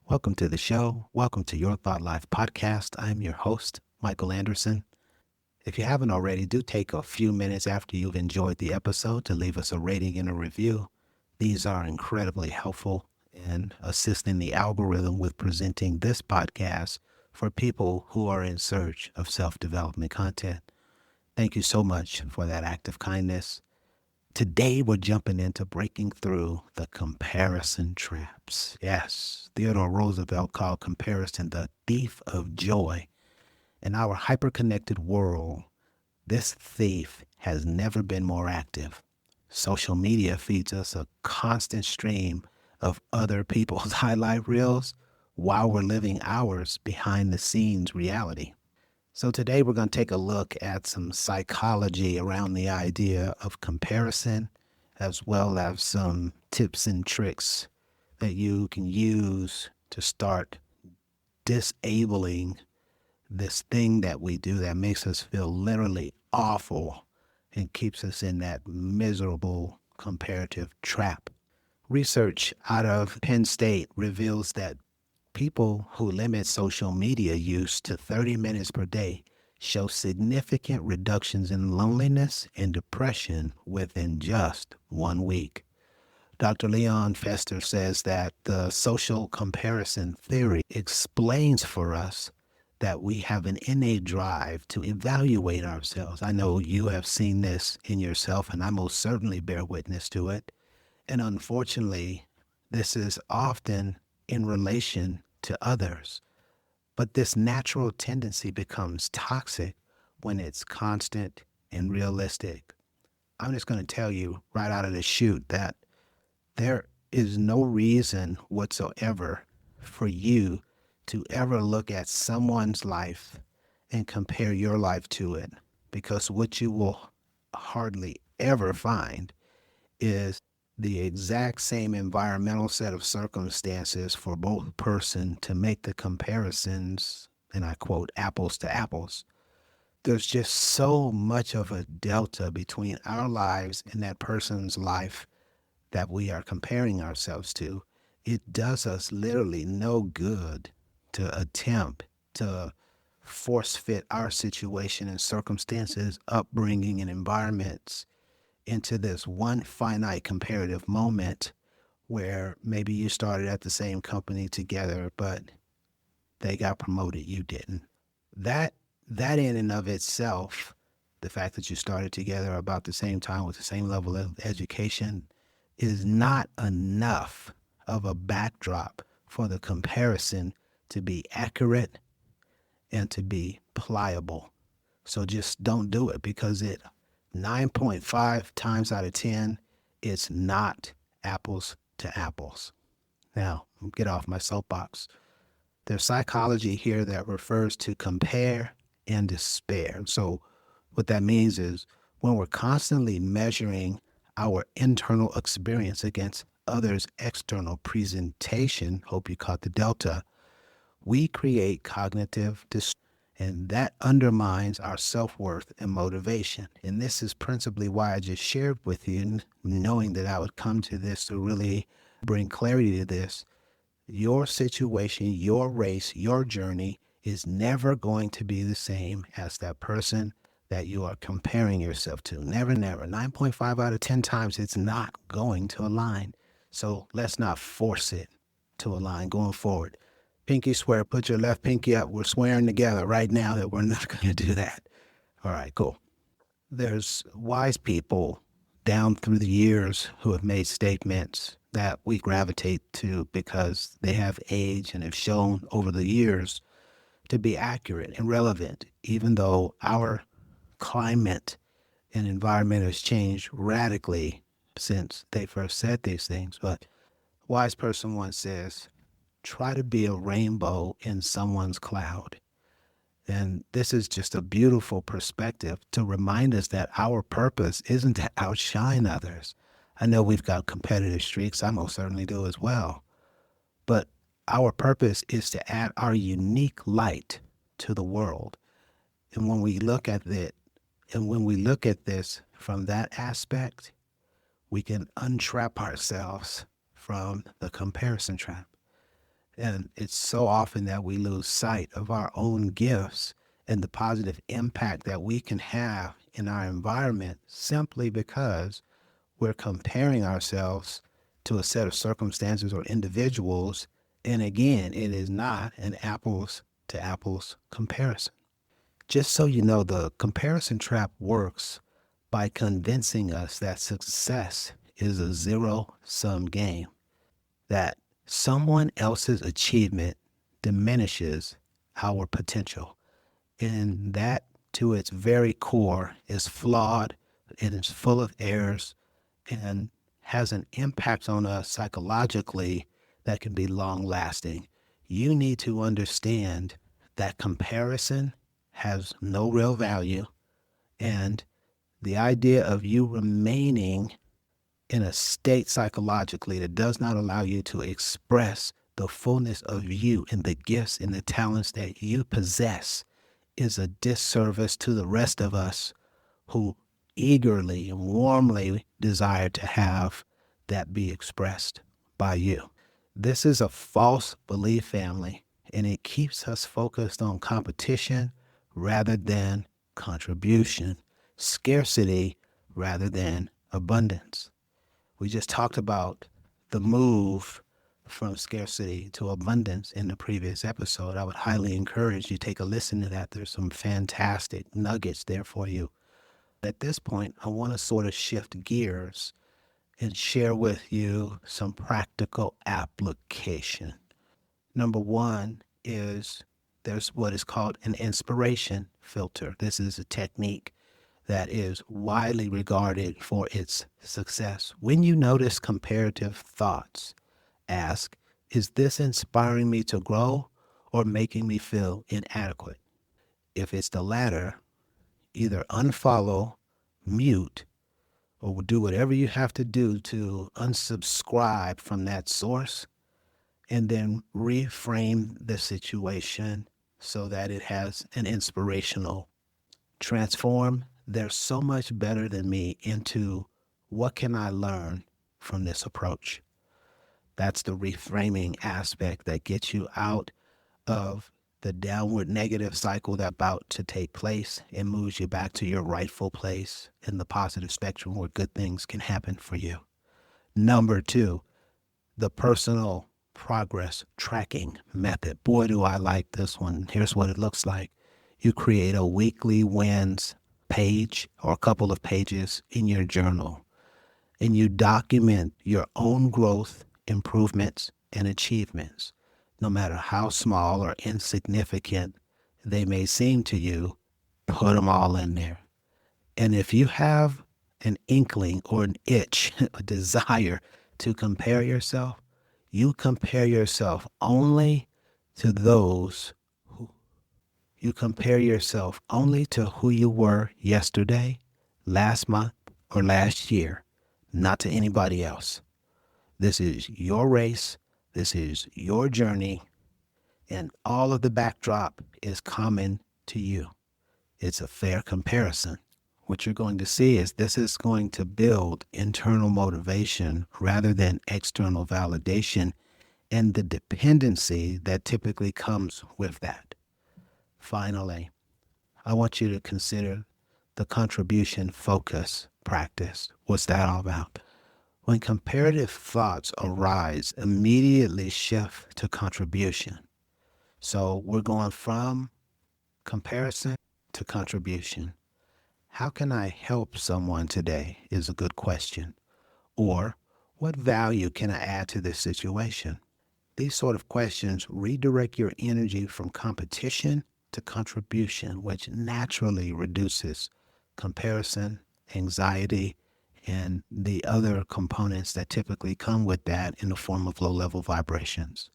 Welcome to the show. Welcome to Your Thought Life podcast. I'm your host, Michael Anderson. If you haven't already, do take a few minutes after you've enjoyed the episode to leave us a rating and a review. These are incredibly helpful in assisting the algorithm with presenting this podcast for people who are in search of self-development content. Thank you so much for that act of kindness. Today, we're jumping into breaking through the comparison traps. Yes, Theodore Roosevelt called comparison the thief of joy. In our hyper-connected world, this thief has never been more active. Social media feeds us a constant stream of other people's highlight reels while we're living ours behind the scenes reality. So today we're going to take a look at some psychology around the idea of comparison, as well as some tips and tricks that you can use to start disabling this thing that we do that makes us feel literally awful and keeps us in that miserable comparative trap. Research out of Penn State reveals that people who limit social media use to 30 minutes per day show significant reductions in loneliness and depression within just 1 week. Dr. Leon Fester says that the social comparison theory explains for us that we have an innate drive to evaluate ourselves. I know you have seen this in yourself, and I most certainly bear witness to it. And unfortunately, this is often in relation to others. But this natural tendency becomes toxic when it's constant and realistic. I'm just going to tell you right out of the chute that there is no reason whatsoever for you to ever look at someone's life and compare your life to it, because what you will hardly ever find is the exact same environmental set of circumstances for both person to make the comparisons, and I quote, apples to apples. There's just so much of a delta between our lives and that person's life that we are comparing ourselves to. It does us literally no good to attempt to force fit our situation and circumstances, upbringing, and environments into this one finite comparative moment where maybe you started at the same company together, but they got promoted, you didn't. That in and of itself, the fact that you started together about the same time with the same level of education, is not enough of a backdrop for the comparison to be accurate and to be pliable. So just don't do it, because 9.5 times out of 10, it's not apples to apples. Now, get off my soapbox. There's psychology here that refers to compare and despair. So what that means is when we're constantly measuring our internal experience against others' external presentation, hope you caught the delta, we create cognitive distortion, and that undermines our self-worth and motivation. And this is principally why I just shared with you, knowing that I would come to this to really bring clarity to this. Your situation, your race, your journey is never going to be the same as that person that you are comparing yourself to. Never, never. 9.5 out of 10 times, it's not going to align. So let's not force it to align going forward. Pinky swear, put your left pinky up. We're swearing together right now that we're not going to do that. All right, cool. There's wise people down through the years who have made statements that we gravitate to because they have age and have shown over the years to be accurate and relevant, even though our climate and environment has changed radically since they first said these things. But a wise person once says, try to be a rainbow in someone's cloud. And this is just a beautiful perspective to remind us that our purpose isn't to outshine others. I know we've got competitive streaks. I most certainly do as well. But our purpose is to add our unique light to the world. And when we look at it, and when we look at this from that aspect, we can untrap ourselves from the comparison trap. And it's so often that we lose sight of our own gifts and the positive impact that we can have in our environment simply because we're comparing ourselves to a set of circumstances or individuals. And again, it is not an apples to apples comparison. Just so you know, the comparison trap works by convincing us that success is a zero-sum game, that someone else's achievement diminishes our potential. And that, to its very core, is flawed, it is full of errors, and has an impact on us psychologically that can be long lasting. You need to understand that comparison has no real value, and the idea of you remaining in a state psychologically that does not allow you to express the fullness of you and the gifts and the talents that you possess is a disservice to the rest of us who eagerly and warmly desire to have that be expressed by you. This is a false belief, family, and it keeps us focused on competition rather than contribution, scarcity rather than abundance. We just talked about the move from scarcity to abundance in the previous episode. I would highly encourage you to take a listen to that. There's some fantastic nuggets there for you. At this point, I want to sort of shift gears and share with you some practical application. Number one is there's what is called an inspiration filter. This is a technique that is widely regarded for its success. When you notice comparative thoughts, ask, is this inspiring me to grow or making me feel inadequate? If it's the latter, either unfollow, mute, or do whatever you have to do to unsubscribe from that source, and then reframe the situation so that it has an inspirational transform. They're so much better than me into what can I learn from this approach? That's the reframing aspect that gets you out of the downward negative cycle that's about to take place and moves you back to your rightful place in the positive spectrum where good things can happen for you. Number two, the personal progress tracking method. Boy, do I like this one. Here's what it looks like. You create a weekly wins page or a couple of pages in your journal, and you document your own growth, improvements, and achievements. No matter how small or insignificant they may seem to you, put them all in there. And if you have an inkling or an itch, a desire to compare yourself, you compare yourself only to those who you compare yourself only to who you were yesterday, last month, or last year, not to anybody else. This is your race. This is your journey. And all of the backdrop is common to you. It's a fair comparison. What you're going to see is this is going to build internal motivation rather than external validation and the dependency that typically comes with that. Finally, I want you to consider the contribution focus practice. What's that all about? When comparative thoughts arise, immediately shift to contribution. So we're going from comparison to contribution. How can I help someone today is a good question. Or what value can I add to this situation? These sort of questions redirect your energy from competition to contribution, which naturally reduces comparison, anxiety, and the other components that typically come with that in the form of low-level vibrations.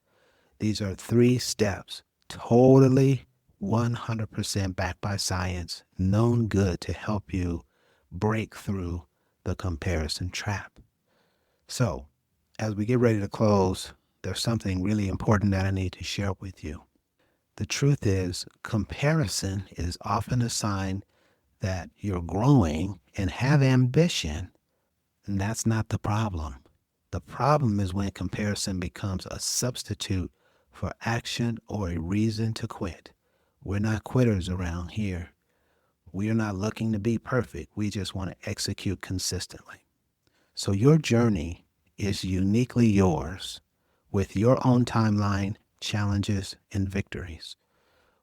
These are 3 steps, totally 100% backed by science, known good to help you break through the comparison trap. So, as we get ready to close, there's something really important that I need to share with you. The truth is, comparison is often a sign that you're growing and have ambition, and that's not the problem. The problem is when comparison becomes a substitute for action or a reason to quit. We're not quitters around here. We are not looking to be perfect. We just want to execute consistently. So your journey is uniquely yours with your own timeline, challenges, and victories.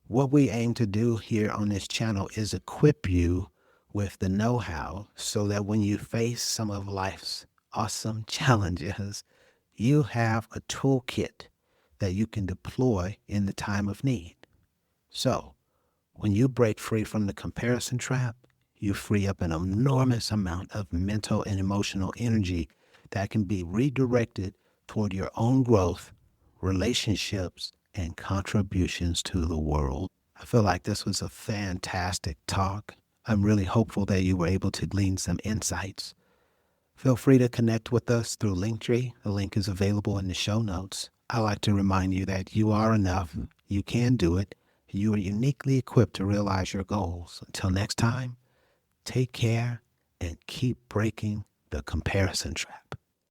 What we aim to do here on this channel is equip you with the know-how so that when you face some of life's awesome challenges, you have a toolkit that you can deploy in the time of need. So, when you break free from the comparison trap, you free up an enormous amount of mental and emotional energy that can be redirected toward your own growth, relationships, and contributions to the world. I feel like this was a fantastic talk. I'm really hopeful that you were able to glean some insights. Feel free to connect with us through Linktree. The link is available in the show notes. I like to remind you that you are enough. You can do it. You are uniquely equipped to realize your goals. Until next time, take care and keep breaking the comparison trap.